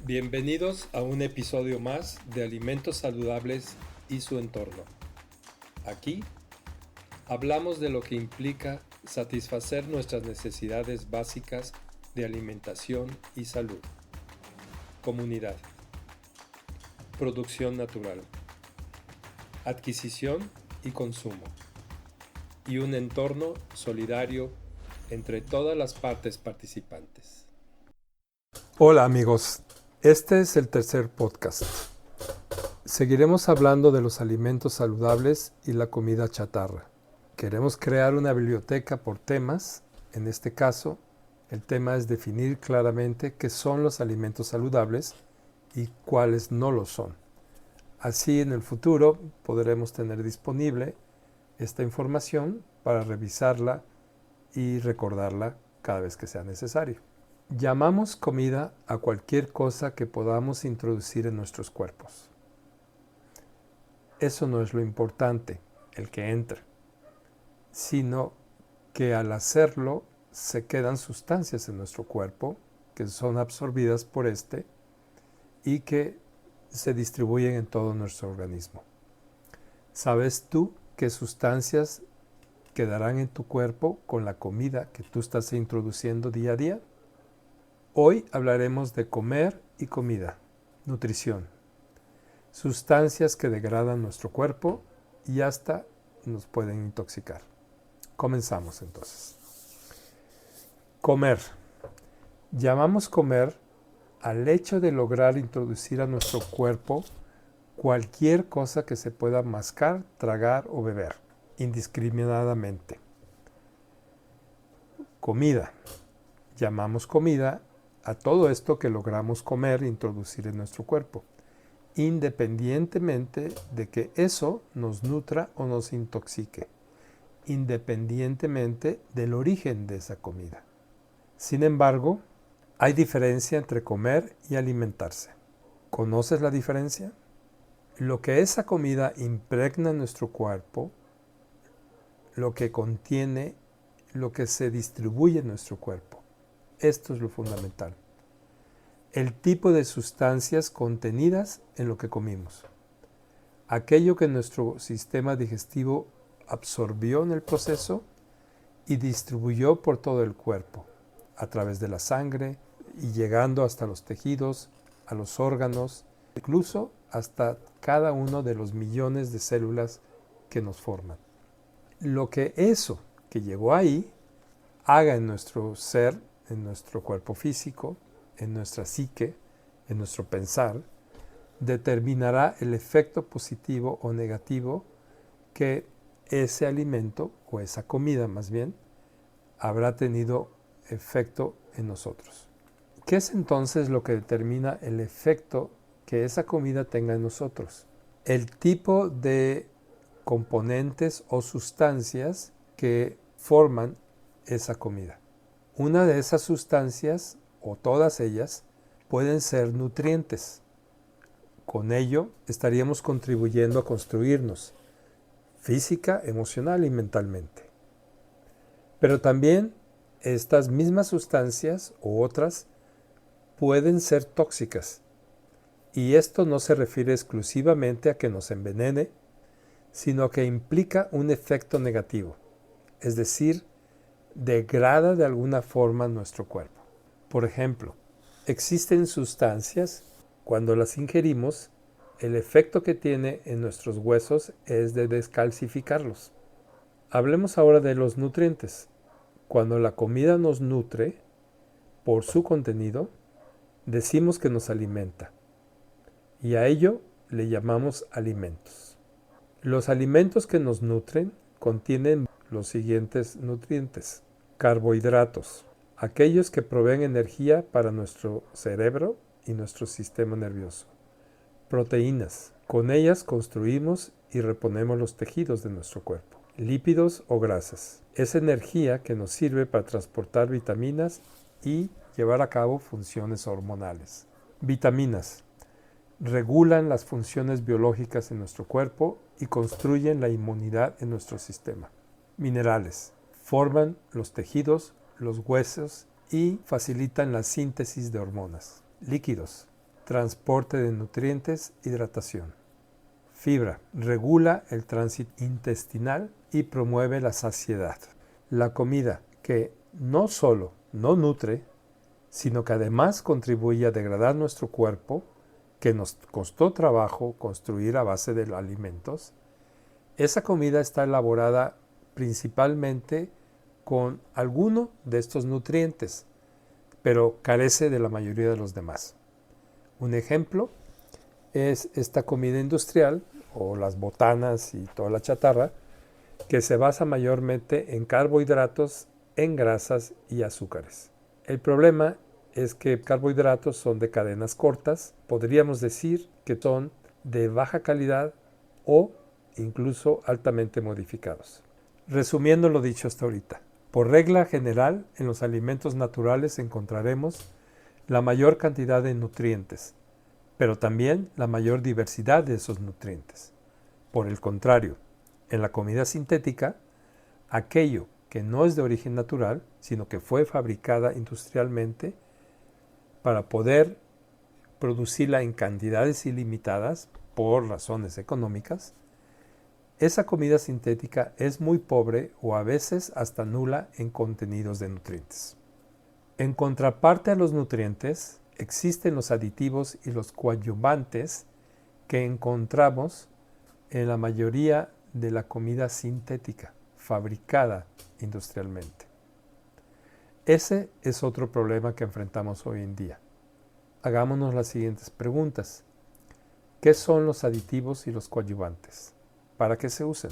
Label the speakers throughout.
Speaker 1: Bienvenidos a un episodio más de Alimentos Saludables y su entorno. Aquí hablamos de lo que implica satisfacer nuestras necesidades básicas de alimentación y salud. Comunidad. Producción natural. Adquisición y consumo. Y un entorno solidario entre todas las partes participantes. Hola amigos, este es el tercer podcast. Seguiremos hablando de los alimentos saludables y la comida chatarra. Queremos crear una biblioteca por temas. En este caso, el tema es definir claramente qué son los alimentos saludables y cuáles no lo son. Así en el futuro podremos tener disponible esta información para revisarla y recordarla cada vez que sea necesario. Llamamos comida a cualquier cosa que podamos introducir en nuestros cuerpos. Eso no es lo importante, el que entre, sino que al hacerlo se quedan sustancias en nuestro cuerpo que son absorbidas por este y que se distribuyen en todo nuestro organismo. ¿Sabes tú qué sustancias quedarán en tu cuerpo con la comida que tú estás introduciendo día a día? Hoy hablaremos de comer y comida, nutrición, sustancias que degradan nuestro cuerpo y hasta nos pueden intoxicar. Comenzamos entonces. Comer. Llamamos comer al hecho de lograr introducir a nuestro cuerpo cualquier cosa que se pueda mascar, tragar o beber, indiscriminadamente. Comida. Llamamos comida a todo esto que logramos comer e introducir en nuestro cuerpo, independientemente de que eso nos nutra o nos intoxique, independientemente del origen de esa comida. Sin embargo, hay diferencia entre comer y alimentarse. ¿Conoces la diferencia? Lo que esa comida impregna en nuestro cuerpo, lo que contiene, lo que se distribuye en nuestro cuerpo. Esto es lo fundamental. El tipo de sustancias contenidas en lo que comimos. Aquello que nuestro sistema digestivo absorbió en el proceso y distribuyó por todo el cuerpo, a través de la sangre y llegando hasta los tejidos, a los órganos, incluso hasta cada uno de los millones de células que nos forman. Lo que eso que llegó ahí haga en nuestro ser, en nuestro cuerpo físico, en nuestra psique, en nuestro pensar, determinará el efecto positivo o negativo que ese alimento, o esa comida más bien, habrá tenido efecto en nosotros. ¿Qué es entonces lo que determina el efecto que esa comida tenga en nosotros? El tipo de componentes o sustancias que forman esa comida. Una de esas sustancias, o todas ellas, pueden ser nutrientes. Con ello estaríamos contribuyendo a construirnos física, emocional y mentalmente. Pero también estas mismas sustancias u otras pueden ser tóxicas. Y esto no se refiere exclusivamente a que nos envenene, sino que implica un efecto negativo, es decir, degrada de alguna forma nuestro cuerpo. Por ejemplo, existen sustancias, cuando las ingerimos, el efecto que tiene en nuestros huesos es de descalcificarlos. Hablemos ahora de los nutrientes. Cuando la comida nos nutre, por su contenido, decimos que nos alimenta. Y a ello le llamamos alimentos. Los alimentos que nos nutren contienen los siguientes nutrientes. Carbohidratos, aquellos que proveen energía para nuestro cerebro y nuestro sistema nervioso. Proteínas, con ellas construimos y reponemos los tejidos de nuestro cuerpo. Lípidos o grasas, es energía que nos sirve para transportar vitaminas y llevar a cabo funciones hormonales. Vitaminas, regulan las funciones biológicas en nuestro cuerpo y construyen la inmunidad en nuestro sistema. Minerales, forman los tejidos, los huesos y facilitan la síntesis de hormonas. Líquidos, transporte de nutrientes, hidratación. Fibra, regula el tránsito intestinal y promueve la saciedad. La comida que no solo no nutre, sino que además contribuye a degradar nuestro cuerpo, que nos costó trabajo construir a base de alimentos, esa comida está elaborada principalmente con alguno de estos nutrientes, pero carece de la mayoría de los demás. Un ejemplo es esta comida industrial o las botanas y toda la chatarra, que se basa mayormente en carbohidratos, en grasas y azúcares. El problema es que carbohidratos son de cadenas cortas, podríamos decir que son de baja calidad o incluso altamente modificados. Resumiendo lo dicho hasta ahorita, por regla general, en los alimentos naturales encontraremos la mayor cantidad de nutrientes, pero también la mayor diversidad de esos nutrientes. Por el contrario, en la comida sintética, aquello que no es de origen natural, sino que fue fabricada industrialmente para poder producirla en cantidades ilimitadas por razones económicas, esa comida sintética es muy pobre o a veces hasta nula en contenidos de nutrientes. En contraparte a los nutrientes, existen los aditivos y los coadyuvantes que encontramos en la mayoría de la comida sintética, fabricada industrialmente. Ese es otro problema que enfrentamos hoy en día. Hagámonos las siguientes preguntas. ¿Qué son los aditivos y los coadyuvantes? ¿Para qué se usan?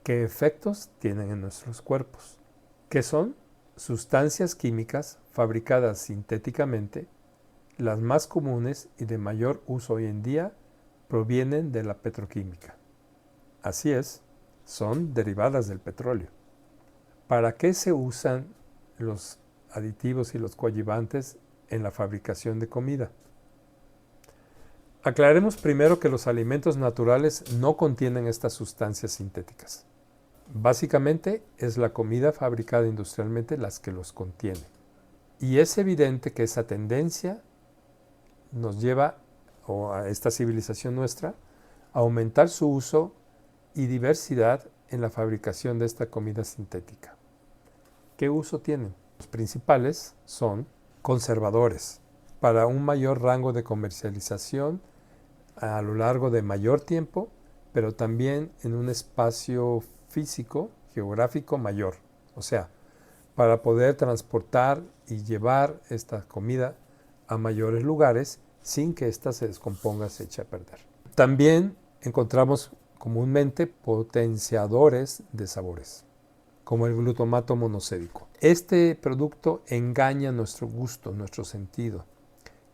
Speaker 1: ¿Qué efectos tienen en nuestros cuerpos? ¿Qué son? Sustancias químicas fabricadas sintéticamente. Las más comunes y de mayor uso hoy en día provienen de la petroquímica. Así es, son derivadas del petróleo. ¿Para qué se usan los aditivos y los coadyuvantes en la fabricación de comida? Aclaremos primero que los alimentos naturales no contienen estas sustancias sintéticas. Básicamente es la comida fabricada industrialmente las que los contiene. Y es evidente que esa tendencia nos lleva, o a esta civilización nuestra, a aumentar su uso y diversidad en la fabricación de esta comida sintética. ¿Qué uso tienen? Los principales son conservadores, para un mayor rango de comercialización a lo largo de mayor tiempo, pero también en un espacio físico, geográfico mayor. O sea, para poder transportar y llevar esta comida a mayores lugares sin que ésta se descomponga, se eche a perder. También encontramos comúnmente potenciadores de sabores, como el glutamato monosódico. Este producto engaña nuestro gusto, nuestro sentido,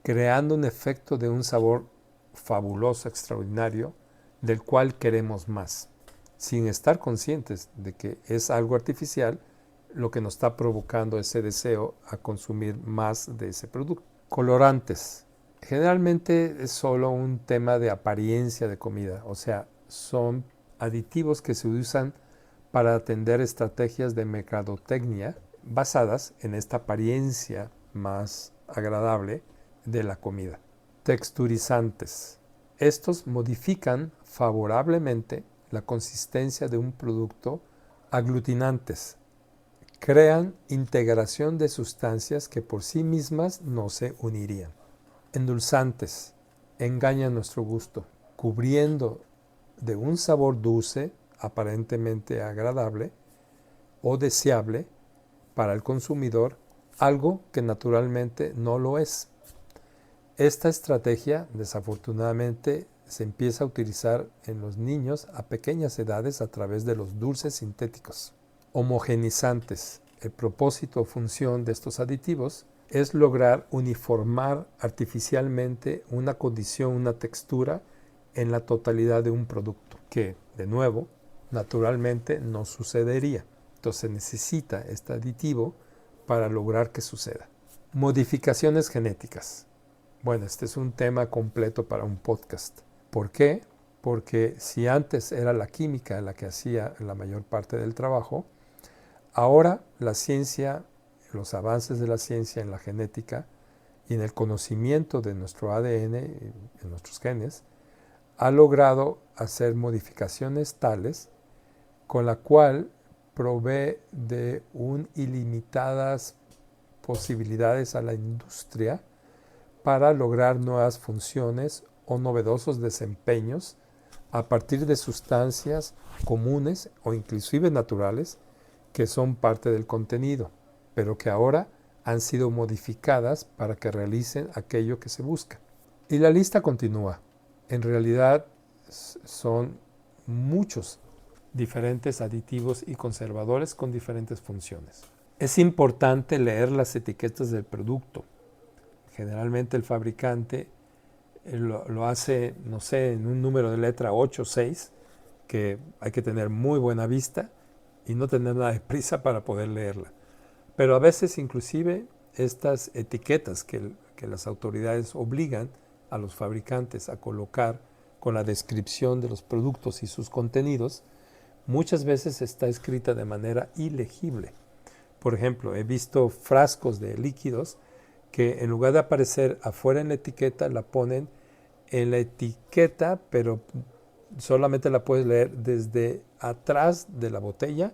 Speaker 1: creando un efecto de un sabor fabuloso, extraordinario, del cual queremos más, sin estar conscientes de que es algo artificial lo que nos está provocando ese deseo a consumir más de ese producto. Colorantes. Generalmente es solo un tema de apariencia de comida, o sea, son aditivos que se usan para atender estrategias de mercadotecnia basadas en esta apariencia más agradable de la comida. Texturizantes. Estos modifican favorablemente la consistencia de un producto. Aglutinantes. Crean integración de sustancias que por sí mismas no se unirían. Endulzantes. Engañan nuestro gusto, cubriendo de un sabor dulce, aparentemente agradable o deseable para el consumidor, algo que naturalmente no lo es. Esta estrategia, desafortunadamente, se empieza a utilizar en los niños a pequeñas edades a través de los dulces sintéticos. Homogenizantes. El propósito o función de estos aditivos es lograr uniformar artificialmente una condición, una textura en la totalidad de un producto, que, de nuevo, naturalmente no sucedería. Entonces necesita este aditivo para lograr que suceda. Modificaciones genéticas. Bueno, este es un tema completo para un podcast. ¿Por qué? Porque si antes era la química la que hacía la mayor parte del trabajo, ahora la ciencia, los avances de la ciencia en la genética y en el conocimiento de nuestro ADN, en nuestros genes, ha logrado hacer modificaciones tales con la cual provee de ilimitadas posibilidades a la industria para lograr nuevas funciones o novedosos desempeños a partir de sustancias comunes o inclusive naturales que son parte del contenido, pero que ahora han sido modificadas para que realicen aquello que se busca. Y la lista continúa. En realidad son muchos diferentes aditivos y conservadores con diferentes funciones. Es importante leer las etiquetas del producto. Generalmente el fabricante lo hace, no sé, en un número de letra 8 o 6, que hay que tener muy buena vista y no tener nada de prisa para poder leerla. Pero a veces inclusive estas etiquetas que las autoridades obligan a los fabricantes a colocar con la descripción de los productos y sus contenidos, muchas veces está escrita de manera ilegible. Por ejemplo, he visto frascos de líquidos que en lugar de aparecer afuera en la etiqueta, la ponen en la etiqueta, pero solamente la puedes leer desde atrás de la botella,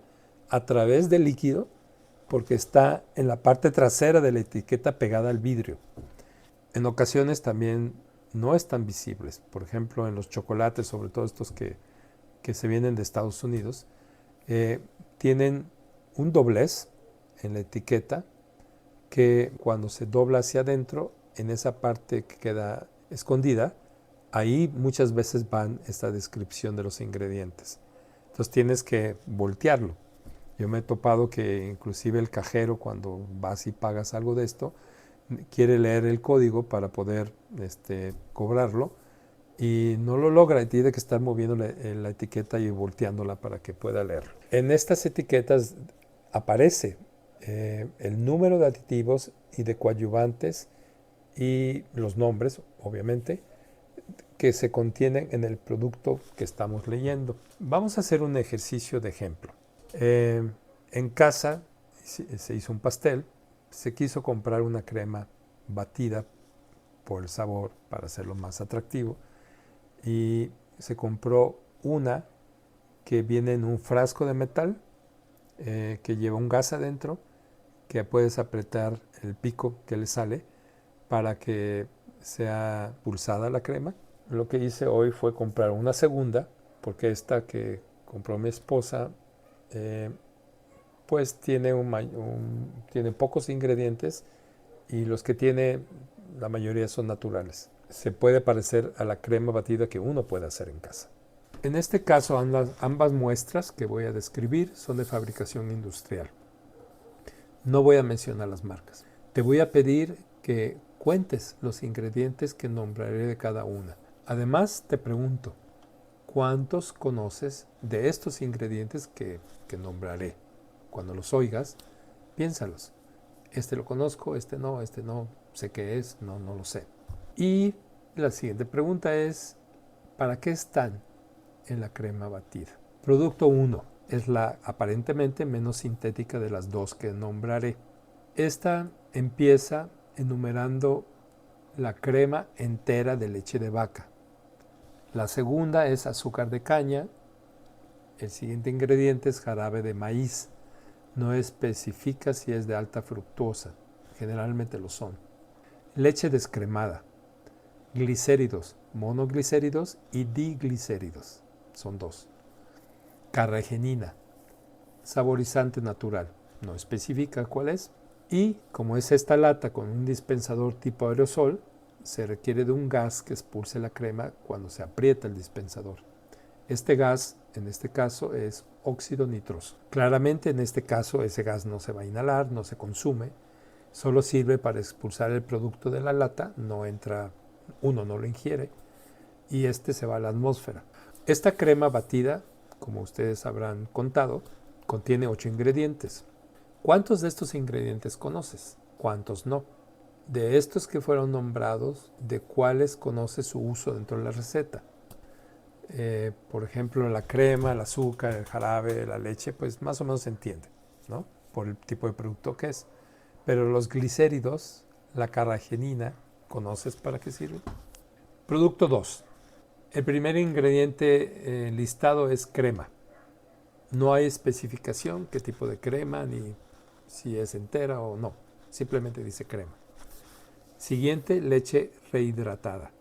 Speaker 1: a través del líquido, porque está en la parte trasera de la etiqueta pegada al vidrio. En ocasiones también no están visibles. Por ejemplo, en los chocolates, sobre todo estos que se vienen de Estados Unidos, tienen un doblez en la etiqueta que cuando se dobla hacia adentro, en esa parte que queda escondida, ahí muchas veces van esta descripción de los ingredientes. Entonces tienes que voltearlo. Yo me he topado que inclusive el cajero, cuando vas y pagas algo de esto, quiere leer el código para poder cobrarlo y no lo logra y tiene que estar moviendo la etiqueta y volteándola para que pueda leerlo. En estas etiquetas aparece el número de aditivos y de coadyuvantes y los nombres, obviamente, que se contienen en el producto que estamos leyendo. Vamos a hacer un ejercicio de ejemplo. En casa se hizo un pastel, se quiso comprar una crema batida por el sabor para hacerlo más atractivo y se compró una que viene en un frasco de metal que lleva un gas adentro, que puedes apretar el pico que le sale para que sea pulsada la crema. Lo que hice hoy fue comprar una segunda, porque esta que compró mi esposa pues tiene pocos ingredientes y los que tiene la mayoría son naturales. Se puede parecer a la crema batida que uno puede hacer en casa. En este caso ambas muestras que voy a describir son de fabricación industrial. No voy a mencionar las marcas. Te voy a pedir que cuentes los ingredientes que nombraré de cada una. Además te pregunto, ¿cuántos conoces de estos ingredientes que nombraré? Cuando los oigas, piénsalos. Este lo conozco, este no, sé qué es, no lo sé. Y la siguiente pregunta es, ¿para qué están en la crema batida? Producto 1 es la aparentemente menos sintética de las dos que nombraré. Esta empieza enumerando la crema entera de leche de vaca. La segunda es azúcar de caña. El siguiente ingrediente es jarabe de maíz. No especifica si es de alta fructosa, generalmente lo son. Leche descremada, glicéridos, monoglicéridos y diglicéridos, son dos. Carragenina, saborizante natural, no especifica cuál es. Y como es esta lata con un dispensador tipo aerosol, se requiere de un gas que expulse la crema cuando se aprieta el dispensador. Este gas, en este caso, es óxido nitroso. Claramente, en este caso, ese gas no se va a inhalar, no se consume, solo sirve para expulsar el producto de la lata, no entra, uno no lo ingiere, y se va a la atmósfera. Esta crema batida, como ustedes habrán contado, contiene 8 ingredientes. ¿Cuántos de estos ingredientes conoces? ¿Cuántos no? De estos que fueron nombrados, ¿de cuáles conoces su uso dentro de la receta? Por ejemplo, la crema, el azúcar, el jarabe, la leche, pues más o menos se entiende, ¿no? Por el tipo de producto que es. Pero los glicéridos, La carragenina, ¿conoces para qué sirve? Producto 2. El primer ingrediente listado es crema. No hay especificación qué tipo de crema ni si es entera o no. Simplemente dice crema. Siguiente, leche rehidratada.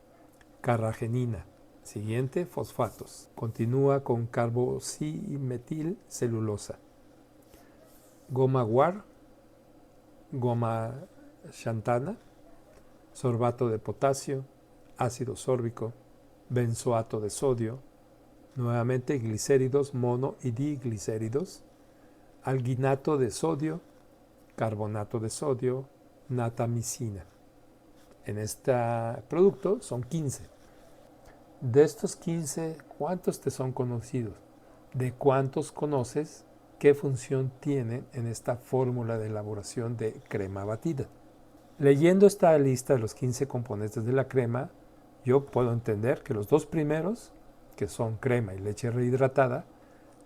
Speaker 1: Carragenina. Siguiente, fosfatos. Continúa con carboximetil celulosa. Goma guar, goma xantana, sorbato de potasio, ácido sórbico, benzoato de sodio, nuevamente glicéridos mono y diglicéridos, alginato de sodio, carbonato de sodio, natamicina. En este producto son 15. De estos 15, ¿cuántos te son conocidos? ¿De cuántos conoces qué función tienen en esta fórmula de elaboración de crema batida? Leyendo esta lista de los 15 componentes de la crema, yo puedo entender que los dos primeros, que son crema y leche rehidratada,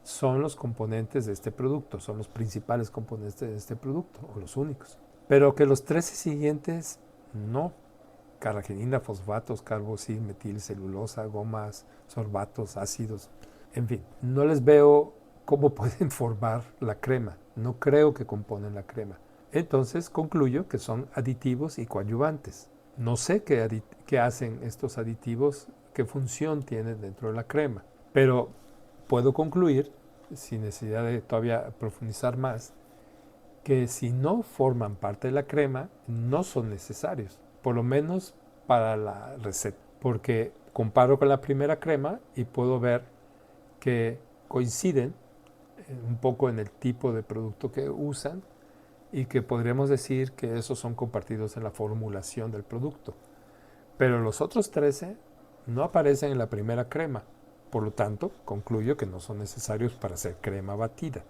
Speaker 1: son los componentes de este producto, son los principales componentes de este producto, o los únicos. Pero que los 13 siguientes, no. Carragenina, fosfatos, carboximetil, celulosa, gomas, sorbatos, ácidos, en fin, no les veo cómo pueden formar la crema. No creo que componen la crema. Entonces concluyo que son aditivos y coadyuvantes. No sé qué hacen estos aditivos, qué función tienen dentro de la crema, pero puedo concluir, sin necesidad de todavía profundizar más, que si no forman parte de la crema, no son necesarios, por lo menos para la receta, porque comparo con la primera crema y puedo ver que coinciden un poco en el tipo de producto que usan y que podríamos decir que esos son compartidos en la formulación del producto. Pero los otros 13 no aparecen en la primera crema, por lo tanto, concluyo que no son necesarios para hacer crema batida.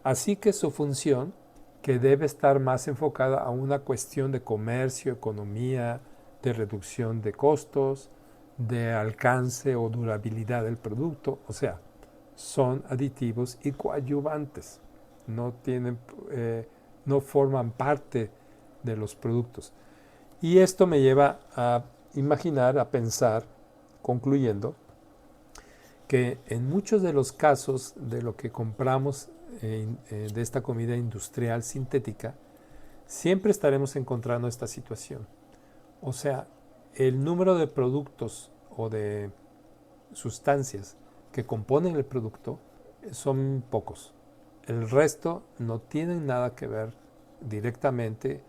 Speaker 1: Así que su función, que debe estar más enfocada a una cuestión de comercio, economía, de reducción de costos, de alcance o durabilidad del producto, o sea, son aditivos y coadyuvantes, no forman parte de los productos. Y esto me lleva a imaginar, a pensar, concluyendo, que en muchos de los casos de lo que compramos de esta comida industrial sintética, siempre estaremos encontrando esta situación. O sea, el número de productos o de sustancias que componen el producto son pocos. El resto no tienen nada que ver directamente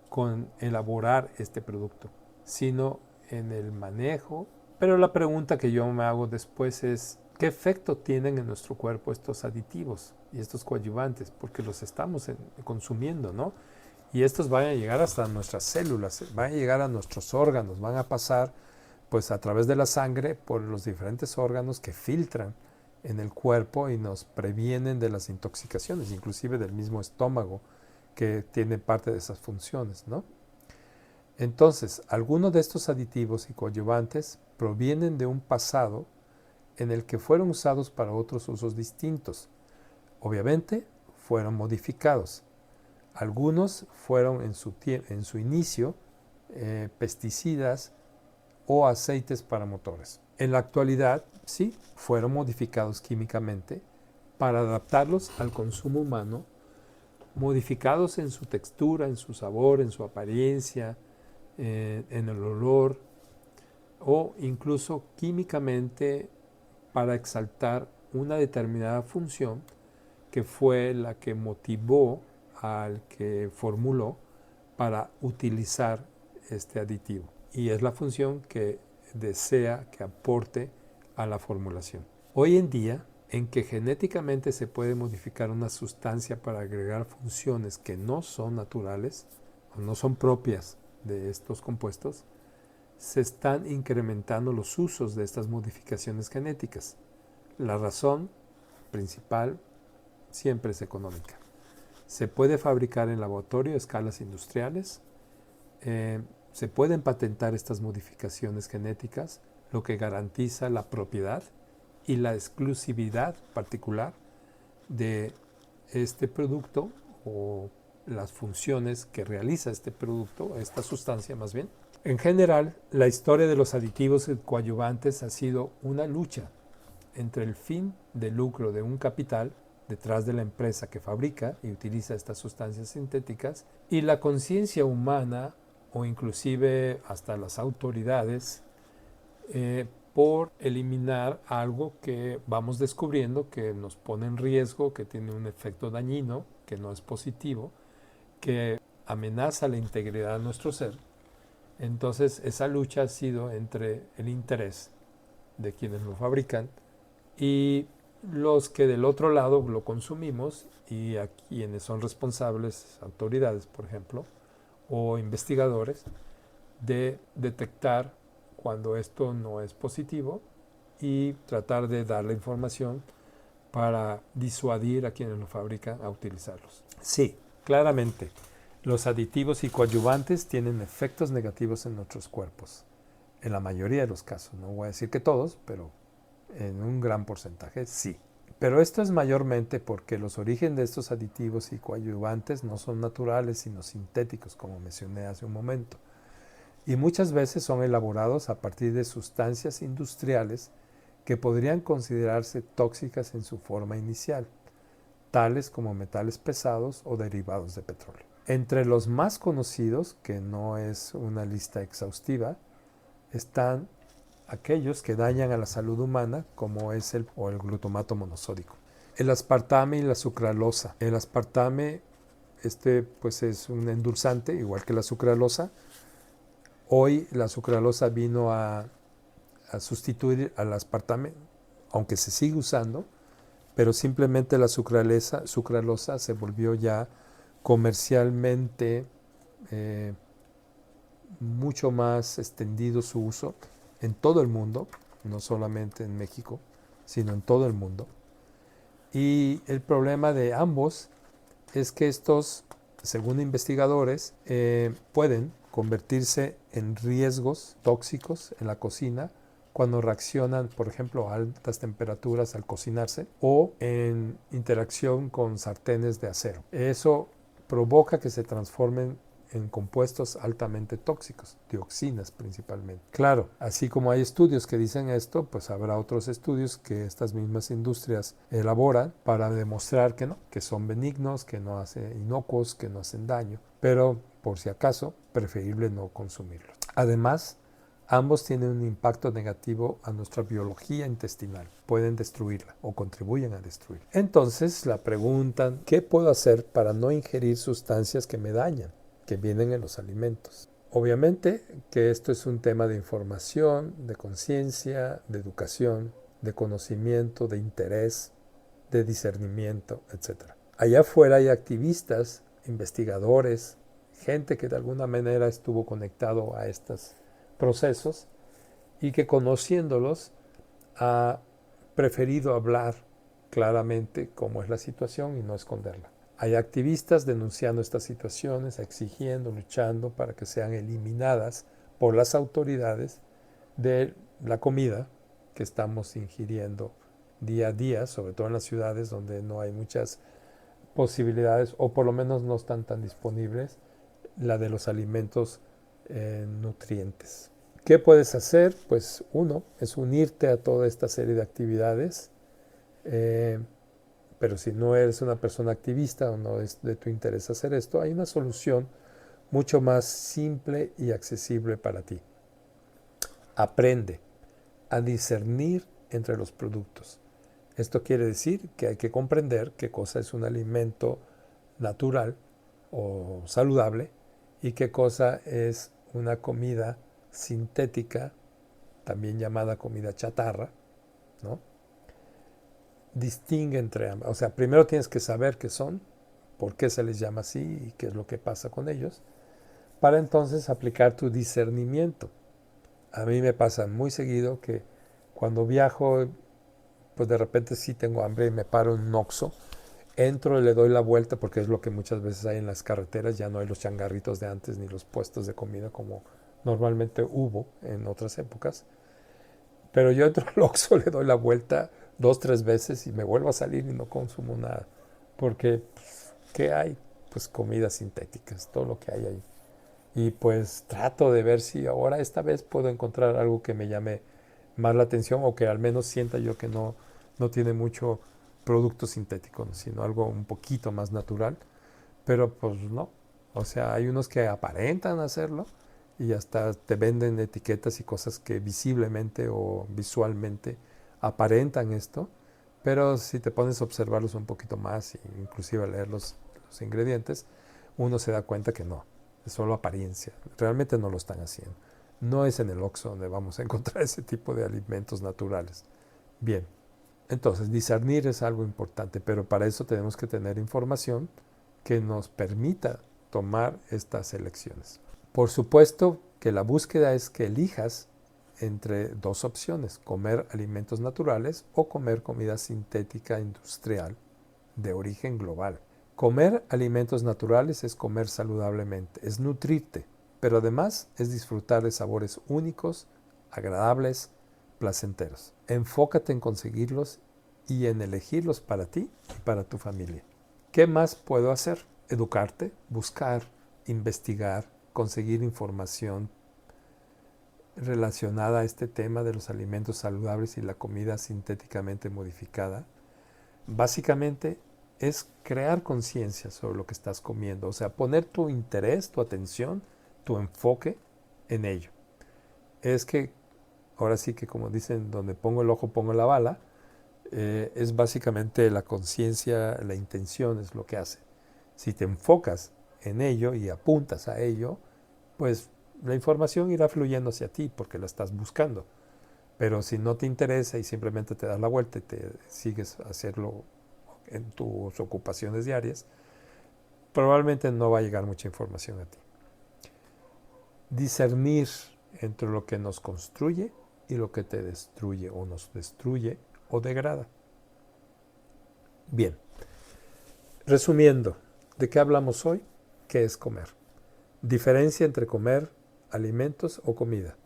Speaker 1: con elaborar este producto, sino en el manejo. Pero la pregunta que yo me hago después es, ¿qué efecto tienen en nuestro cuerpo estos aditivos y estos coadyuvantes? Porque los estamos consumiendo, ¿no? Y estos van a llegar hasta nuestras células, van a llegar a nuestros órganos, van a pasar pues a través de la sangre por los diferentes órganos que filtran en el cuerpo y nos previenen de las intoxicaciones, inclusive del mismo estómago que tiene parte de esas funciones, ¿no? Entonces, algunos de estos aditivos y coadyuvantes provienen de un pasado en el que fueron usados para otros usos distintos. Obviamente, fueron modificados. Algunos fueron en su inicio pesticidas o aceites para motores. En la actualidad, sí, fueron modificados químicamente para adaptarlos al consumo humano, modificados en su textura, en su sabor, en su apariencia, en el olor, o incluso químicamente para exaltar una determinada función que fue la que motivó al que formuló para utilizar este aditivo. Y es la función que desea que aporte a la formulación. Hoy en día, en que genéticamente se puede modificar una sustancia para agregar funciones que no son naturales o no son propias de estos compuestos, se están incrementando los usos de estas modificaciones genéticas. La razón principal siempre es económica. Se puede fabricar en laboratorio a escalas industriales, se pueden patentar estas modificaciones genéticas, lo que garantiza la propiedad y la exclusividad particular de este producto o las funciones que realiza este producto, esta sustancia más bien. En general, la historia de los aditivos y coadyuvantes ha sido una lucha entre el fin de lucro de un capital detrás de la empresa que fabrica y utiliza estas sustancias sintéticas y la conciencia humana o inclusive hasta las autoridades por eliminar algo que vamos descubriendo que nos pone en riesgo, que tiene un efecto dañino, que no es positivo, que amenaza la integridad de nuestro ser. Entonces esa lucha ha sido entre el interés de quienes lo fabrican y los que del otro lado lo consumimos y a quienes son responsables, autoridades por ejemplo, o investigadores, de detectar cuando esto no es positivo y tratar de dar la información para disuadir a quienes lo fabrican a utilizarlos. Sí, claramente, los aditivos y coadyuvantes tienen efectos negativos en nuestros cuerpos. En la mayoría de los casos, no voy a decir que todos, pero en un gran porcentaje sí. Pero esto es mayormente porque los orígenes de estos aditivos y coadyuvantes no son naturales, sino sintéticos, como mencioné hace un momento. Y muchas veces son elaborados a partir de sustancias industriales que podrían considerarse tóxicas en su forma inicial, tales como metales pesados o derivados de petróleo. Entre los más conocidos, que no es una lista exhaustiva, están aquellos que dañan a la salud humana, como es el glutamato monosódico. El aspartame y la sucralosa. El aspartame pues es un endulzante, igual que la sucralosa. Hoy la sucralosa vino a sustituir al aspartame, aunque se sigue usando, pero simplemente la sucralosa se volvió ya comercialmente mucho más extendido su uso en todo el mundo, no solamente en México, sino en todo el mundo. Y el problema de ambos es que estos, según investigadores, pueden convertirse en riesgos tóxicos en la cocina cuando reaccionan, por ejemplo, a altas temperaturas al cocinarse o en interacción con sartenes de acero. Eso provoca que se transformen en compuestos altamente tóxicos, dioxinas principalmente. Claro, así como hay estudios que dicen esto, pues habrá otros estudios que estas mismas industrias elaboran para demostrar que no, que son benignos, que no hacen inocuos, que no hacen daño, pero por si acaso, preferible no consumirlos. Además, ambos tienen un impacto negativo a nuestra biología intestinal. Pueden destruirla o contribuyen a destruirla. Entonces, la pregunta, ¿qué puedo hacer para no ingerir sustancias que me dañan, que vienen en los alimentos? Obviamente que esto es un tema de información, de conciencia, de educación, de conocimiento, de interés, de discernimiento, etc. Allá afuera hay activistas, investigadores, gente que de alguna manera estuvo conectado a estos procesos y que conociéndolos ha preferido hablar claramente cómo es la situación y no esconderla. Hay activistas denunciando estas situaciones, exigiendo, luchando para que sean eliminadas por las autoridades de la comida que estamos ingiriendo día a día, sobre todo en las ciudades donde no hay muchas posibilidades o por lo menos no están tan disponibles la de los alimentos nutrientes. ¿Qué puedes hacer? Pues uno es unirte a toda esta serie de actividades, pero si no eres una persona activista o no es de tu interés hacer esto, hay una solución mucho más simple y accesible para ti. Aprende a discernir entre los productos. Esto quiere decir que hay que comprender qué cosa es un alimento natural o saludable y qué cosa es una comida sintética, también llamada comida chatarra, ¿no? Distingue entre ambas. O sea, primero tienes que saber qué son, por qué se les llama así y qué es lo que pasa con ellos, para entonces aplicar tu discernimiento. A mí me pasa muy seguido que cuando viajo, pues de repente sí tengo hambre y me paro en un Oxxo, entro y le doy la vuelta porque es lo que muchas veces hay en las carreteras, ya no hay los changarritos de antes ni los puestos de comida como normalmente hubo en otras épocas. Pero yo entro al Oxxo, le doy la vuelta 2, 3 veces y me vuelvo a salir y no consumo nada. Porque, pues, ¿qué hay? pues comidas sintéticas, todo lo que hay ahí. Y pues trato de ver si ahora esta vez puedo encontrar algo que me llame más la atención o que al menos sienta yo que no tiene mucho producto sintético, sino algo un poquito más natural. Pero pues no. O sea, hay unos que aparentan hacerlo y hasta te venden etiquetas y cosas que visiblemente o visualmente aparentan esto. Pero si te pones a observarlos un poquito más e inclusive a leer los ingredientes, uno se da cuenta que no, es solo apariencia. Realmente no lo están haciendo. No es en el Oxxo donde vamos a encontrar ese tipo de alimentos naturales. Bien, entonces discernir es algo importante, pero para eso tenemos que tener información que nos permita tomar estas elecciones. Por supuesto que la búsqueda es que elijas entre dos opciones, comer alimentos naturales o comer comida sintética industrial de origen global. Comer alimentos naturales es comer saludablemente, es nutrirte, pero además es disfrutar de sabores únicos, agradables, placenteros. Enfócate en conseguirlos y en elegirlos para ti y para tu familia. ¿Qué más puedo hacer? Educarte, buscar, investigar, conseguir información relacionada a este tema de los alimentos saludables y la comida sintéticamente modificada. Básicamente es crear conciencia sobre lo que estás comiendo, o sea, poner tu interés, tu atención, tu enfoque en ello. Es que, ahora sí que como dicen, donde pongo el ojo pongo la bala, es básicamente la conciencia, la intención es lo que hace. Si te enfocas en ello y apuntas a ello, pues la información irá fluyendo hacia ti porque la estás buscando. Pero si no te interesa y simplemente te das la vuelta y te sigues a hacerlo en tus ocupaciones diarias, probablemente no va a llegar mucha información a ti. Discernir entre lo que nos construye y lo que te destruye o nos destruye o degrada. Bien, resumiendo, ¿de qué hablamos hoy? ¿Qué es comer? Diferencia entre comer alimentos o comida.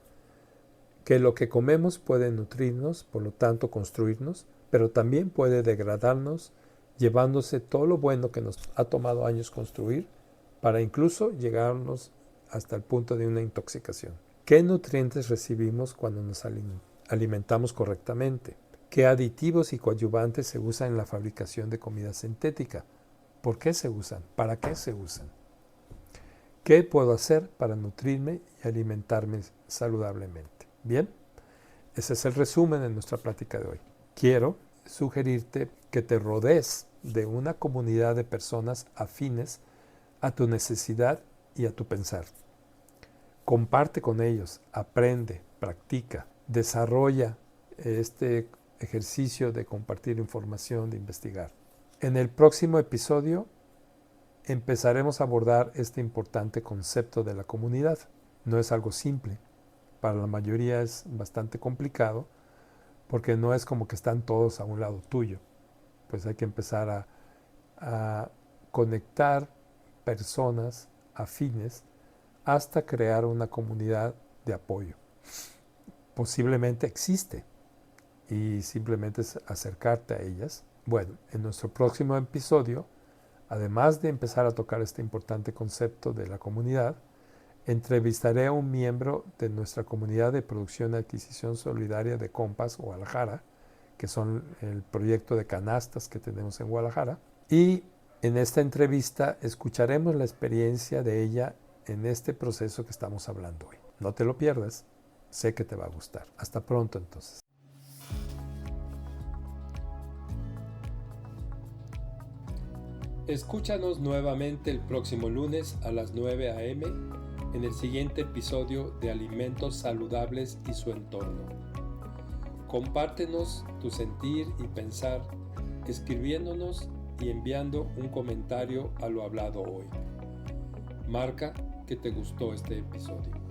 Speaker 1: Que lo que comemos puede nutrirnos, por lo tanto construirnos, pero también puede degradarnos, llevándose todo lo bueno que nos ha tomado años construir, para incluso llegarnos hasta el punto de una intoxicación. ¿Qué nutrientes recibimos cuando nos alimentamos correctamente? ¿Qué aditivos y coadyuvantes se usan en la fabricación de comida sintética? ¿Por qué se usan? ¿Para qué se usan? ¿Qué puedo hacer para nutrirme y alimentarme saludablemente? Bien, ese es el resumen de nuestra plática de hoy. Quiero sugerirte que te rodees de una comunidad de personas afines a tu necesidad y a tu pensar. Comparte con ellos, aprende, practica, desarrolla este ejercicio de compartir información, de investigar. En el próximo episodio empezaremos a abordar este importante concepto de la comunidad. No es algo simple. Para la mayoría es bastante complicado porque no es como que están todos a un lado tuyo. Pues hay que empezar a conectar personas afines hasta crear una comunidad de apoyo. Posiblemente existe y simplemente es acercarte a ellas. Bueno, en nuestro próximo episodio, además de empezar a tocar este importante concepto de la comunidad, entrevistaré a un miembro de nuestra comunidad de producción y adquisición solidaria de Compass Guadalajara, que son el proyecto de canastas que tenemos en Guadalajara. Y en esta entrevista escucharemos la experiencia de ella en este proceso que estamos hablando hoy. No te lo pierdas, sé que te va a gustar. Hasta pronto entonces. Escúchanos nuevamente el próximo lunes a las 9 a.m. en el siguiente episodio de Alimentos Saludables y su entorno. Compártenos tu sentir y pensar escribiéndonos y enviando un comentario a lo hablado hoy. Marca que te gustó este episodio.